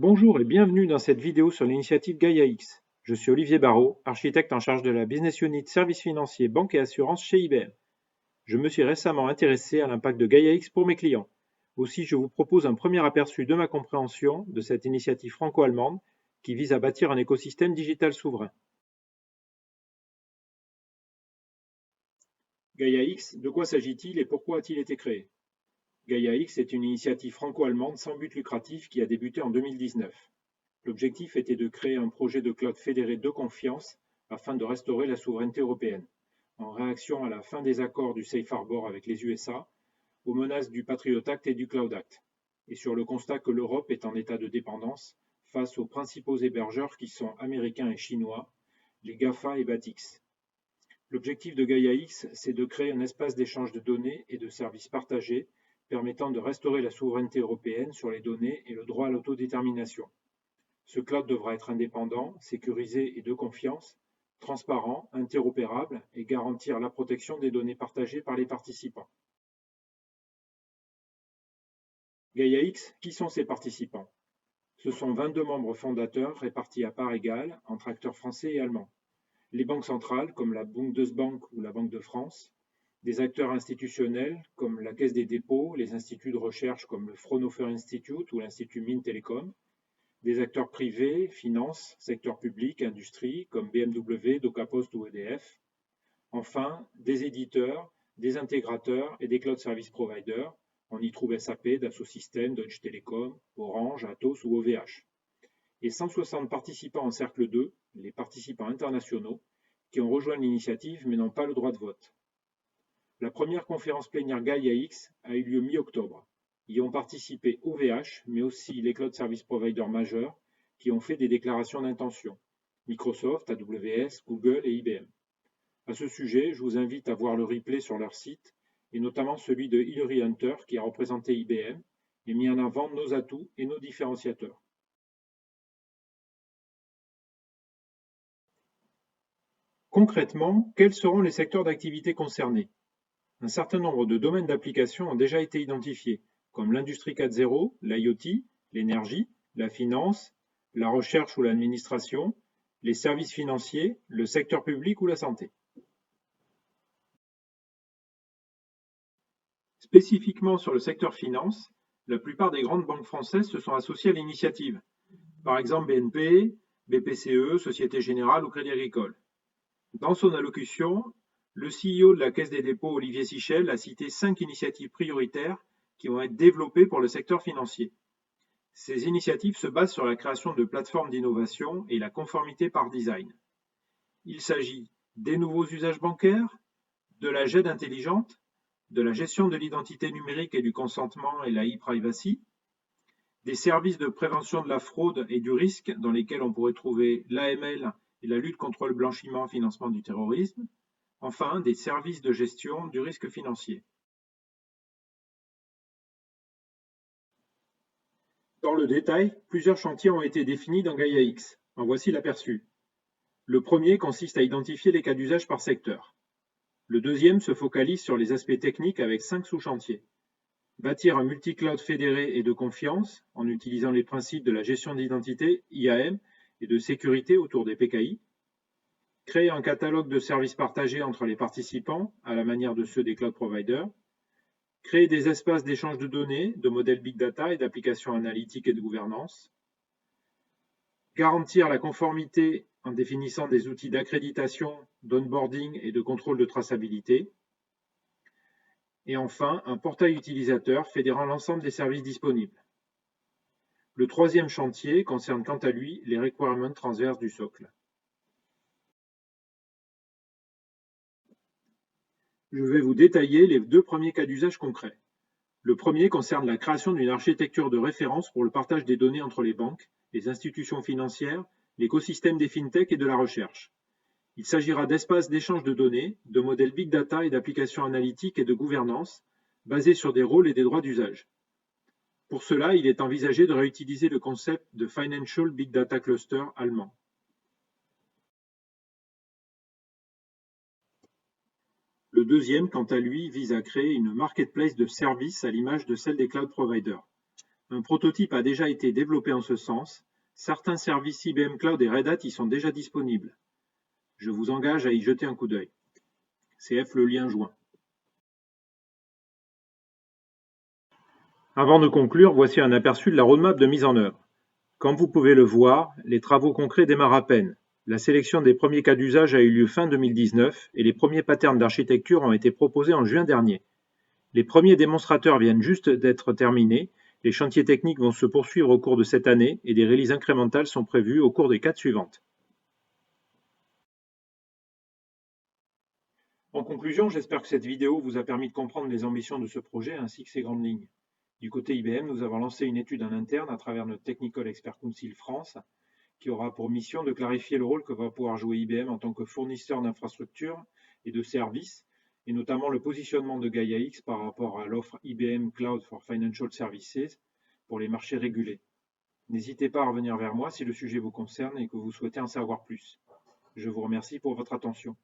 Bonjour et bienvenue dans cette vidéo sur l'initiative Gaia-X. Je suis Olivier Barrault, architecte en charge de la Business Unit Services financiers, banque et assurance chez IBM. Je me suis récemment intéressé à l'impact de Gaia-X pour mes clients. Aussi, je vous propose un premier aperçu de ma compréhension de cette initiative franco-allemande qui vise à bâtir un écosystème digital souverain. Gaia-X, de quoi s'agit-il et pourquoi a-t-il été créé? Gaia-X est une initiative franco-allemande sans but lucratif qui a débuté en 2019. L'objectif était de créer un projet de cloud fédéré de confiance afin de restaurer la souveraineté européenne, en réaction à la fin des accords du Safe Harbor avec les USA, aux menaces du Patriot Act et du Cloud Act, et sur le constat que l'Europe est en état de dépendance face aux principaux hébergeurs qui sont américains et chinois, les GAFA et Batix. L'objectif de Gaia-X, c'est de créer un espace d'échange de données et de services partagés permettant de restaurer la souveraineté européenne sur les données et le droit à l'autodétermination. Ce cloud devra être indépendant, sécurisé et de confiance, transparent, interopérable et garantir la protection des données partagées par les participants. Gaia-X, qui sont ces participants? Ce sont 22 membres fondateurs répartis à parts égales entre acteurs français et allemands. Les banques centrales comme la Bundesbank ou la Banque de France, des acteurs institutionnels comme la Caisse des dépôts, les instituts de recherche comme le Fraunhofer Institute ou l'Institut Mines Telecom, des acteurs privés, finances, secteur public, industrie, comme BMW, DocaPost ou EDF. Enfin, des éditeurs, des intégrateurs et des cloud service providers. On y trouve SAP, Dassault Systèmes, Deutsche Telekom, Orange, Atos ou OVH. Et 160 participants en cercle 2, les participants internationaux, qui ont rejoint l'initiative mais n'ont pas le droit de vote. La première conférence plénière Gaia-X a eu lieu mi-octobre. Y ont participé OVH, mais aussi les cloud service providers majeurs qui ont fait des déclarations d'intention, Microsoft, AWS, Google et IBM. À ce sujet, je vous invite à voir le replay sur leur site, et notamment celui de Hilary Hunter qui a représenté IBM et mis en avant nos atouts et nos différenciateurs. Concrètement, quels seront les secteurs d'activité concernés? Un certain nombre de domaines d'application ont déjà été identifiés, comme l'industrie 4.0, l'IoT, l'énergie, la finance, la recherche ou l'administration, les services financiers, le secteur public ou la santé. Spécifiquement sur le secteur finance, la plupart des grandes banques françaises se sont associées à l'initiative, par exemple BNP, BPCE, Société Générale ou Crédit Agricole. Dans son allocution, le CEO de la Caisse des dépôts, Olivier Sichel, a cité 5 initiatives prioritaires qui vont être développées pour le secteur financier. Ces initiatives se basent sur la création de plateformes d'innovation et la conformité par design. Il s'agit des nouveaux usages bancaires, de la GED intelligente, de la gestion de l'identité numérique et du consentement et la e-privacy, des services de prévention de la fraude et du risque dans lesquels on pourrait trouver l'AML et la lutte contre le blanchiment et financement du terrorisme, enfin des services de gestion du risque financier. Dans le détail, plusieurs chantiers ont été définis dans Gaia-X. En voici l'aperçu. Le premier consiste à identifier les cas d'usage par secteur. Le deuxième se focalise sur les aspects techniques avec 5 sous-chantiers. Bâtir un multi-cloud fédéré et de confiance en utilisant les principes de la gestion d'identité, IAM, et de sécurité autour des PKI. Créer un catalogue de services partagés entre les participants, à la manière de ceux des cloud providers. Créer des espaces d'échange de données, de modèles big data et d'applications analytiques et de gouvernance. Garantir la conformité en définissant des outils d'accréditation, d'onboarding et de contrôle de traçabilité. Et enfin, un portail utilisateur fédérant l'ensemble des services disponibles. Le troisième chantier concerne quant à lui les requirements transverses du socle. Je vais vous détailler les 2 premiers cas d'usage concrets. Le premier concerne la création d'une architecture de référence pour le partage des données entre les banques, les institutions financières, l'écosystème des fintechs et de la recherche. Il s'agira d'espaces d'échange de données, de modèles big data et d'applications analytiques et de gouvernance, basés sur des rôles et des droits d'usage. Pour cela, il est envisagé de réutiliser le concept de Financial Big Data Cluster allemand. Le deuxième, quant à lui, vise à créer une marketplace de services à l'image de celle des cloud providers. Un prototype a déjà été développé en ce sens. Certains services IBM Cloud et Red Hat y sont déjà disponibles. Je vous engage à y jeter un coup d'œil. CF le lien joint. Avant de conclure, voici un aperçu de la roadmap de mise en œuvre. Comme vous pouvez le voir, les travaux concrets démarrent à peine. La sélection des premiers cas d'usage a eu lieu fin 2019 et les premiers patterns d'architecture ont été proposés en juin dernier. Les premiers démonstrateurs viennent juste d'être terminés, les chantiers techniques vont se poursuivre au cours de cette année et des releases incrémentales sont prévues au cours des 4 suivantes. En conclusion, j'espère que cette vidéo vous a permis de comprendre les ambitions de ce projet ainsi que ses grandes lignes. Du côté IBM, nous avons lancé une étude en interne à travers notre Technical Expert Council France qui aura pour mission de clarifier le rôle que va pouvoir jouer IBM en tant que fournisseur d'infrastructures et de services, et notamment le positionnement de Gaia-X par rapport à l'offre IBM Cloud for Financial Services pour les marchés régulés. N'hésitez pas à revenir vers moi si le sujet vous concerne et que vous souhaitez en savoir plus. Je vous remercie pour votre attention.